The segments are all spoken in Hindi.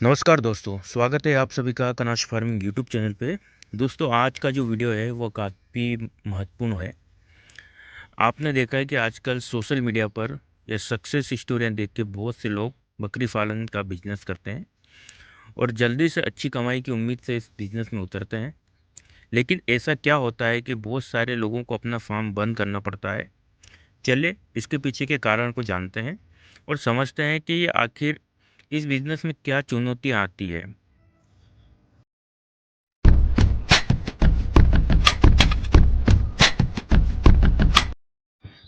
नमस्कार दोस्तों, स्वागत है आप सभी का कनाश फार्मिंग यूट्यूब चैनल पे। दोस्तों, आज का जो वीडियो है वो काफ़ी महत्वपूर्ण है। आपने देखा है कि आजकल सोशल मीडिया पर ये सक्सेस स्टोरियाँ देख के बहुत से लोग बकरी पालन का बिजनेस करते हैं और जल्दी से अच्छी कमाई की उम्मीद से इस बिजनेस में उतरते हैं। लेकिन ऐसा क्या होता है कि बहुत सारे लोगों को अपना फार्म बंद करना पड़ता है। चलिए इसके पीछे के कारण को जानते हैं और समझते हैं कि ये आखिर इस बिजनेस में क्या चुनौतियाँ आती है।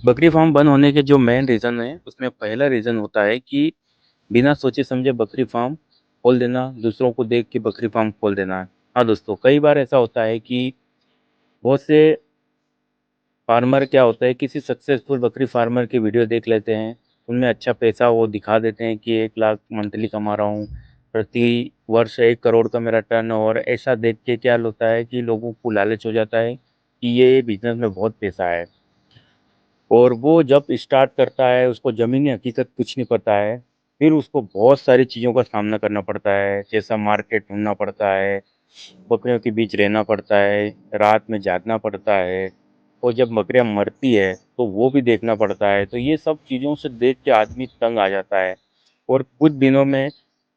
बकरी फार्म बंद होने के जो मेन रीज़न है, उसमें पहला रीज़न होता है कि बिना सोचे समझे बकरी फार्म खोल देना, दूसरों को देख के बकरी फार्म खोल देना। हाँ दोस्तों, कई बार ऐसा होता है कि बहुत से फार्मर क्या होता है, किसी सक्सेसफुल बकरी फार्मर की वीडियो देख लेते हैं, उनमें अच्छा पैसा वो दिखा देते हैं कि 1 लाख मंथली कमा रहा हूँ, प्रति वर्ष 1 करोड़ का मेरा टर्नओवर। ऐसा देख के क्या होता है कि लोगों को लालच हो जाता है कि ये बिजनेस में बहुत पैसा है। और वो जब स्टार्ट करता है, उसको ज़मीनी हकीकत कुछ नहीं पता है। फिर उसको बहुत सारी चीज़ों का सामना करना पड़ता है, जैसा मार्केट ढूँढना पड़ता है, बकरियों के बीच रहना पड़ता है, रात में जागना पड़ता है और जब बकरियाँ मरती है, तो वो भी देखना पड़ता है। तो ये सब चीज़ों से देख के आदमी तंग आ जाता है और कुछ दिनों में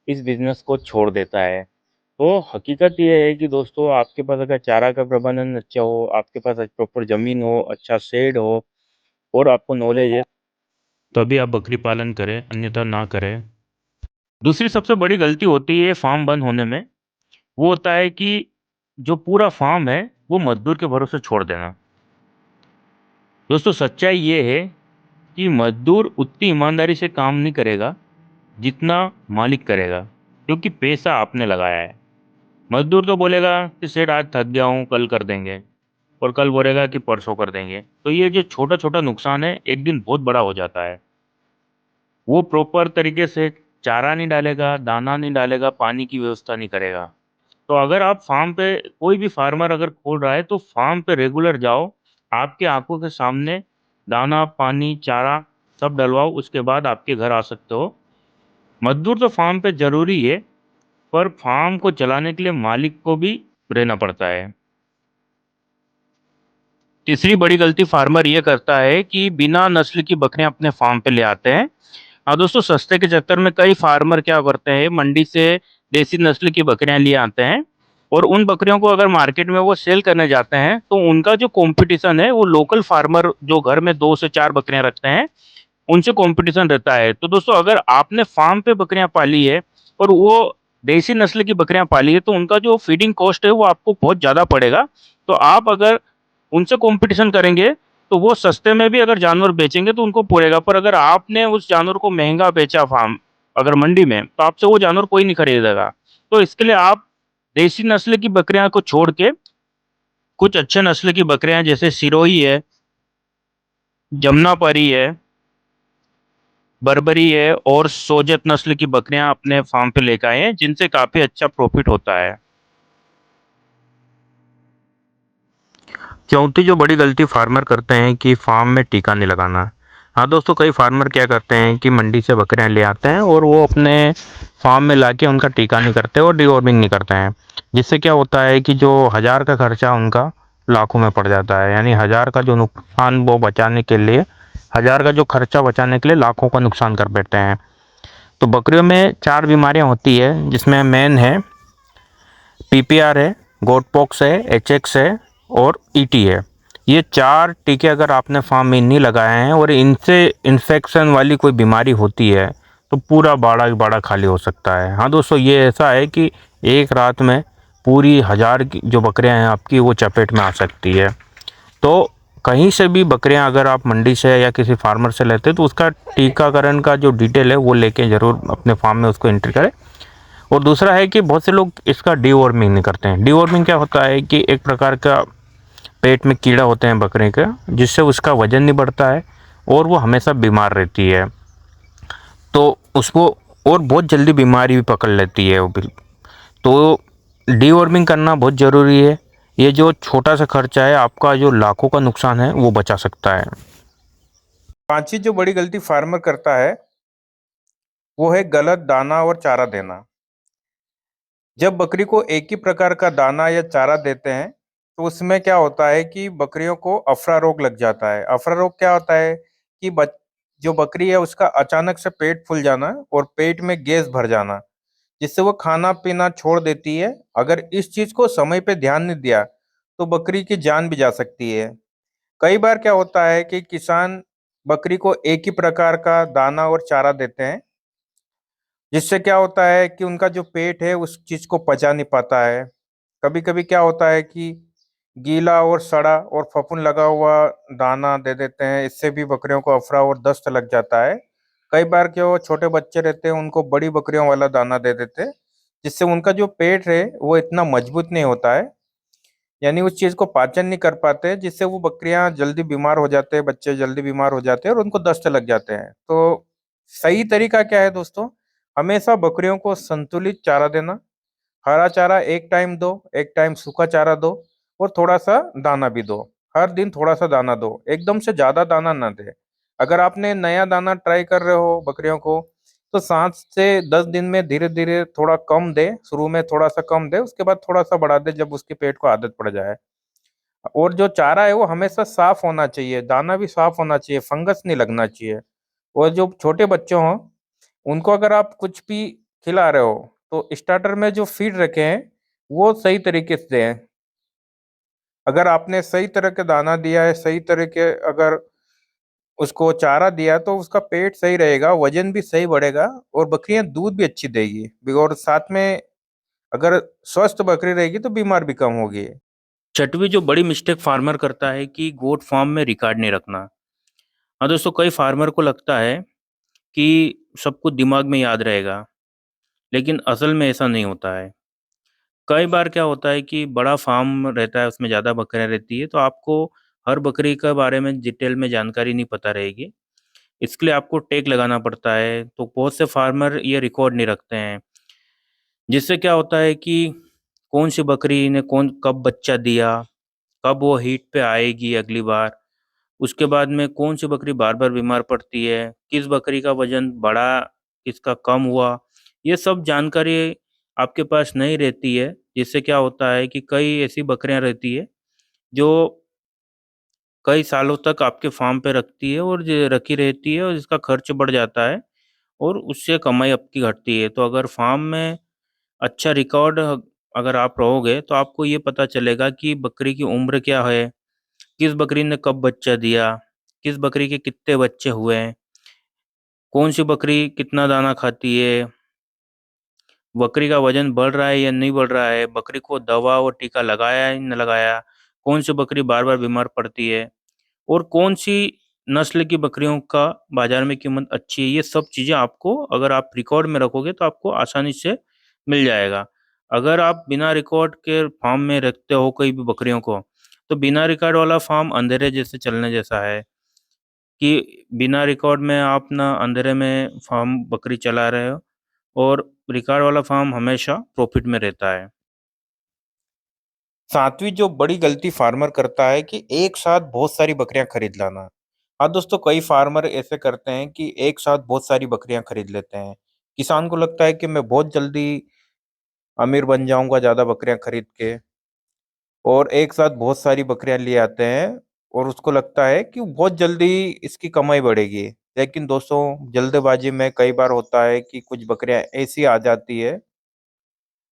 इस बिज़नेस को छोड़ देता है। तो हकीकत ये है कि दोस्तों, आपके पास अगर चारा का प्रबंधन अच्छा हो, आपके पास प्रॉपर ज़मीन हो, अच्छा शेड हो और आपको नॉलेज है, तभी आप बकरी पालन करें, अन्यथा ना करें। दूसरी सबसे बड़ी गलती होती है फार्म बंद होने में, वो होता है कि जो पूरा फार्म है वो मजदूर के भरोसे छोड़ देना। दोस्तों, सच्चाई ये है कि मजदूर उतनी ईमानदारी से काम नहीं करेगा जितना मालिक करेगा, क्योंकि पैसा आपने लगाया है। मजदूर तो बोलेगा कि सेठ आज थक गया हूँ, कल कर देंगे, और कल बोलेगा कि परसों कर देंगे। तो ये जो छोटा छोटा नुकसान है, एक दिन बहुत बड़ा हो जाता है। वो प्रॉपर तरीके से चारा नहीं डालेगा, दाना नहीं डालेगा, पानी की व्यवस्था नहीं करेगा। तो अगर आप फार्म पे, कोई भी फार्मर अगर खोल रहा है तो फार्म पे रेगुलर जाओ, आपके आंखों के सामने दाना, पानी, चारा सब डलवाओ, उसके बाद आपके घर आ सकते हो। मजदूर तो फार्म पे ज़रूरी है, पर फार्म को चलाने के लिए मालिक को भी रहना पड़ता है। तीसरी बड़ी गलती फार्मर ये करता है कि बिना नस्ल की बकरियां अपने फार्म पे ले आते हैं। हाँ दोस्तों, सस्ते के चक्कर में कई फार्मर क्या करते हैं, मंडी से देसी नस्ल की बकरियां लिए आते हैं और उन बकरियों को अगर मार्केट में वो सेल करने जाते हैं तो उनका जो कंपटीशन है वो लोकल फार्मर जो घर में 2 से 4 बकरियां रखते हैं, उनसे कंपटीशन रहता है। तो दोस्तों, अगर आपने फार्म पे बकरियां पाली है और वो देसी नस्ल की बकरियां पाली है, तो उनका जो फीडिंग कॉस्ट है वो आपको बहुत ज़्यादा पड़ेगा। तो आप अगर उनसे कंपटीशन करेंगे तो वो सस्ते में भी अगर जानवर बेचेंगे तो उनको पड़ेगा, पर अगर आपने उस जानवर को महंगा बेचा फार्म अगर मंडी में, तो आपसे वो जानवर कोई नहीं खरीदेगा। तो इसके लिए आप देसी नस्ल की बकरियां को छोड़ के कुछ अच्छे नस्ल की बकरियां जैसे सिरोही है, जमुनापरी है, बर्बरी है और सोजत नस्ल की बकरियां अपने फार्म पे लेकर आए हैं, जिनसे काफी अच्छा प्रॉफिट होता है। चौथी जो बड़ी गलती फार्मर करते हैं कि फार्म में टीका नहीं लगाना। हाँ दोस्तों, कई फार्मर क्या करते हैं कि मंडी से बकरियां ले आते हैं और वो अपने फार्म में लाके उनका टीका नहीं करते और डिवॉर्मिंग नहीं करते हैं, जिससे क्या होता है कि जो 1,000 का खर्चा उनका लाखों में पड़ जाता है। यानी 1,000 का जो नुकसान वो बचाने के लिए, 1,000 का जो खर्चा बचाने के लिए लाखों का नुकसान कर बैठते हैं। तो बकरियों में 4 बीमारियां होती है, जिसमें मेन है पीपीआर है, गोट पॉक्स है, एचएक्स है और ईटी है। ये 4 टीके अगर आपने फार्म में नहीं लगाए हैं और इनसे इन्फेक्शन वाली कोई बीमारी होती है तो पूरा बाड़ा बाड़ा खाली हो सकता है। हाँ दोस्तों, ये ऐसा है कि एक रात में पूरी 1,000 की जो बकरियां हैं आपकी वो चपेट में आ सकती है। तो कहीं से भी बकरियां अगर आप मंडी से या किसी फार्मर से लेते हैं तो उसका टीकाकरण का जो डिटेल है वो लेके ज़रूर अपने फार्म में उसको एंट्री करें। और दूसरा है कि बहुत से लोग इसका डीवॉर्मिंग नहीं करते हैं। डीवॉर्मिंग क्या होता है कि एक प्रकार का पेट में कीड़ा होते हैं बकरे का, जिससे उसका वजन नहीं बढ़ता है और वो हमेशा बीमार रहती है। तो उसको और बहुत जल्दी बीमारी भी पकड़ लेती है वो बिल। तो डीवॉर्मिंग करना बहुत ज़रूरी है। ये जो छोटा सा खर्चा है आपका जो लाखों का नुकसान है वो बचा सकता है। पांचवी जो बड़ी गलती फार्मर करता है वो है गलत दाना और चारा देना। जब बकरी को एक ही प्रकार का दाना या चारा देते हैं तो उसमें क्या होता है कि बकरियों को अफरा रोग लग जाता है। अफरा रोग क्या होता है कि जो बकरी है उसका अचानक से पेट फूल जाना और पेट में गैस भर जाना, जिससे वो खाना पीना छोड़ देती है। अगर इस चीज को समय पे ध्यान नहीं दिया तो बकरी की जान भी जा सकती है। कई बार क्या होता है कि किसान बकरी को एक ही प्रकार का दाना और चारा देते हैं, जिससे क्या होता है कि उनका जो पेट है उस चीज को पचा नहीं पाता है। कभी कभी क्या होता है कि गीला और सड़ा और फफूंद लगा हुआ दाना दे देते हैं, इससे भी बकरियों को अफरा और दस्त लग जाता है। कई बार जो छोटे बच्चे रहते हैं उनको बड़ी बकरियों वाला दाना दे देते हैं, जिससे उनका जो पेट है वो इतना मजबूत नहीं होता है, यानी उस चीज को पाचन नहीं कर पाते, जिससे वो बकरियां जल्दी बीमार हो जाते हैं, बच्चे जल्दी बीमार हो जाते हैं और उनको दस्त लग जाते हैं। तो सही तरीका क्या है दोस्तों? हमेशा बकरियों को संतुलित चारा देना। हरा चारा एक टाइम दो, एक टाइम सूखा चारा दो और थोड़ा सा दाना भी दो। हर दिन थोड़ा सा दाना दो, एकदम से ज्यादा दाना ना दे। अगर आपने नया दाना ट्राई कर रहे हो बकरियों को तो 7 से 10 दिन में धीरे धीरे थोड़ा कम दे। शुरू में थोड़ा सा कम दे, उसके बाद थोड़ा सा बढ़ा दे जब उसके पेट को आदत पड़ जाए। और जो चारा है वो हमेशा साफ होना चाहिए, दाना भी साफ होना चाहिए, फंगस नहीं लगना चाहिए। और जो छोटे बच्चे हों उनको अगर आप कुछ भी खिला रहे हो तो स्टार्टर में जो फीड रखे हैं वो सही तरीके से दें। अगर आपने सही तरह के दाना दिया है, सही तरह के अगर उसको चारा दिया तो उसका पेट सही रहेगा, वजन भी सही बढ़ेगा और बकरियां दूध भी अच्छी देगी। और साथ में अगर स्वस्थ बकरी रहेगी तो बीमार भी कम होगी। छठवीं जो बड़ी मिस्टेक फार्मर करता है कि गोट फार्म में रिकॉर्ड नहीं रखना। हाँ दोस्तों, कई फार्मर को लगता है कि सब कुछ दिमाग में याद रहेगा, लेकिन असल में ऐसा नहीं होता है। कई बार क्या होता है कि बड़ा फार्म रहता है, उसमें ज़्यादा बकरियां रहती है, तो आपको हर बकरी के बारे में डिटेल में जानकारी नहीं पता रहेगी। इसके लिए आपको टैग लगाना पड़ता है, तो बहुत से फार्मर ये रिकॉर्ड नहीं रखते हैं। जिससे क्या होता है कि कौन सी बकरी ने कौन कब बच्चा दिया, कब वो हीट पे आएगी अगली बार, उसके बाद में कौन सी बकरी बार बार बीमार पड़ती है, किस बकरी का वजन बढ़ा, किसका कम हुआ, ये सब जानकारी आपके पास नहीं रहती है। जिससे क्या होता है कि कई ऐसी बकरियां रहती है जो कई सालों तक आपके फार्म पे रखती है और रखी रहती है, और इसका खर्च बढ़ जाता है और उससे कमाई आपकी घटती है। तो अगर फार्म में अच्छा रिकॉर्ड अगर आप रहोगे तो आपको ये पता चलेगा कि बकरी की उम्र क्या है, किस बकरी ने कब बच्चा दिया, किस बकरी के कितने बच्चे हुए हैं, कौन सी बकरी कितना दाना खाती है, बकरी का वजन बढ़ रहा है या नहीं बढ़ रहा है, बकरी को दवा और टीका लगाया या नहीं लगाया, कौन सी बकरी बार बार बीमार पड़ती है, और कौन सी नस्ल की बकरियों का बाजार में कीमत अच्छी है। ये सब चीज़ें आपको अगर आप रिकॉर्ड में रखोगे तो आपको आसानी से मिल जाएगा। अगर आप बिना रिकॉर्ड के फार्म में रखते हो कोई भी बकरियों को, तो बिना रिकॉर्ड वाला फार्म अंधेरे जैसे चलने जैसा है, कि बिना रिकॉर्ड में आप ना अंधेरे में फार्म बकरी चला रहे हो, और रिकॉर्ड वाला फार्म हमेशा प्रॉफिट में रहता है। सातवीं जो बड़ी गलती फार्मर करता है कि एक साथ बहुत सारी बकरियां खरीद लाना। हाँ दोस्तों, कई फार्मर ऐसे करते हैं कि एक साथ बहुत सारी बकरियां खरीद लेते हैं। किसान को लगता है कि मैं बहुत जल्दी अमीर बन जाऊंगा ज्यादा बकरियां खरीद के, और एक साथ बहुत सारी बकरियां ले आते हैं और उसको लगता है कि बहुत जल्दी इसकी कमाई बढ़ेगी। लेकिन दोस्तों, जल्दबाजी में कई बार होता है कि कुछ बकरियां ऐसी आ जाती है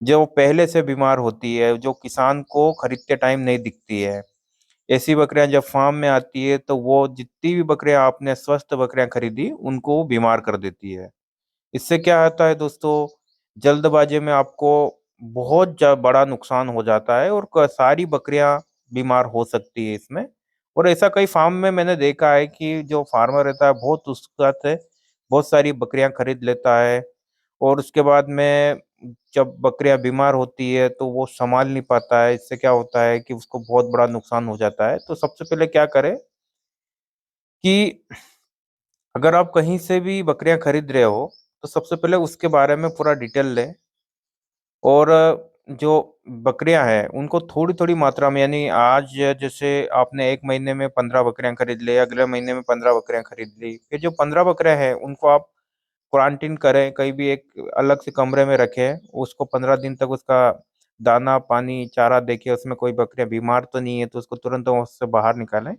जो पहले से बीमार होती है, जो किसान को खरीदते टाइम नहीं दिखती है। ऐसी बकरियां जब फार्म में आती है तो वो जितनी भी बकरियां आपने स्वस्थ बकरियां खरीदी उनको वो बीमार कर देती है। इससे क्या होता है दोस्तों, जल्दबाजी में आपको बहुत बड़ा नुकसान हो जाता है और सारी बकरियां बीमार हो सकती है इसमें। और ऐसा कई फार्म में मैंने देखा है कि जो फार्मर रहता है बहुत उसका से बहुत सारी बकरियां खरीद लेता है, और उसके बाद में जब बकरियां बीमार होती है तो वो संभाल नहीं पाता है। इससे क्या होता है कि उसको बहुत बड़ा नुकसान हो जाता है। तो सबसे पहले क्या करें कि अगर आप कहीं से भी बकरियां खरीद रहे हो तो सबसे पहले उसके बारे में पूरा डिटेल लें। और जो बकरियां हैं उनको थोड़ी थोड़ी मात्रा में, यानी आज जैसे आपने एक महीने में 15 बकरियां खरीद ली, अगले महीने में 15 बकरियां खरीद ली, फिर जो 15 बकरियां हैं उनको आप क्वारंटीन करें, कहीं भी एक अलग से कमरे में रखें, उसको 15 दिन तक उसका दाना पानी चारा देके उसमें कोई बकरियां बीमार तो नहीं है तो उसको तुरंत उससे बाहर निकालें,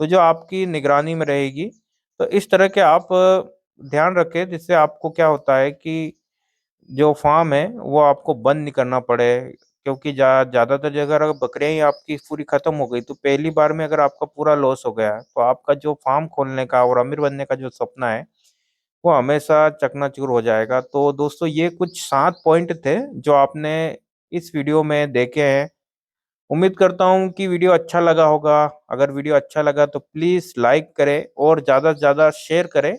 तो जो आपकी निगरानी में रहेगी। तो इस तरह के आप ध्यान रखें, जिससे आपको क्या होता है कि जो फार्म है वो आपको बंद नहीं करना पड़े। क्योंकि ज्यादातर जगह अगर बकरियां ही आपकी पूरी खत्म हो गई तो पहली बार में अगर आपका पूरा लॉस हो गया तो आपका जो फार्म खोलने का और अमीर बनने का जो सपना है वो हमेशा चकनाचूर हो जाएगा। तो दोस्तों ये कुछ 7 पॉइंट थे जो आपने इस वीडियो में देखे हैं। उम्मीद करता हूँ कि वीडियो अच्छा लगा होगा। अगर वीडियो अच्छा लगा तो प्लीज लाइक करें और ज्यादा से ज्यादा शेयर करें।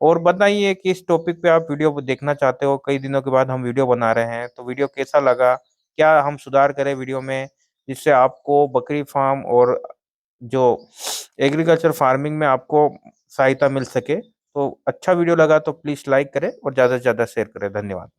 और बताइए कि इस टॉपिक पे आप वीडियो देखना चाहते हो, कई दिनों के बाद हम वीडियो बना रहे हैं तो वीडियो कैसा लगा, क्या हम सुधार करें वीडियो में जिससे आपको बकरी फार्म और जो एग्रीकल्चर फार्मिंग में आपको सहायता मिल सके। तो अच्छा वीडियो लगा तो प्लीज लाइक करें और ज्यादा से ज्यादा शेयर करें। धन्यवाद।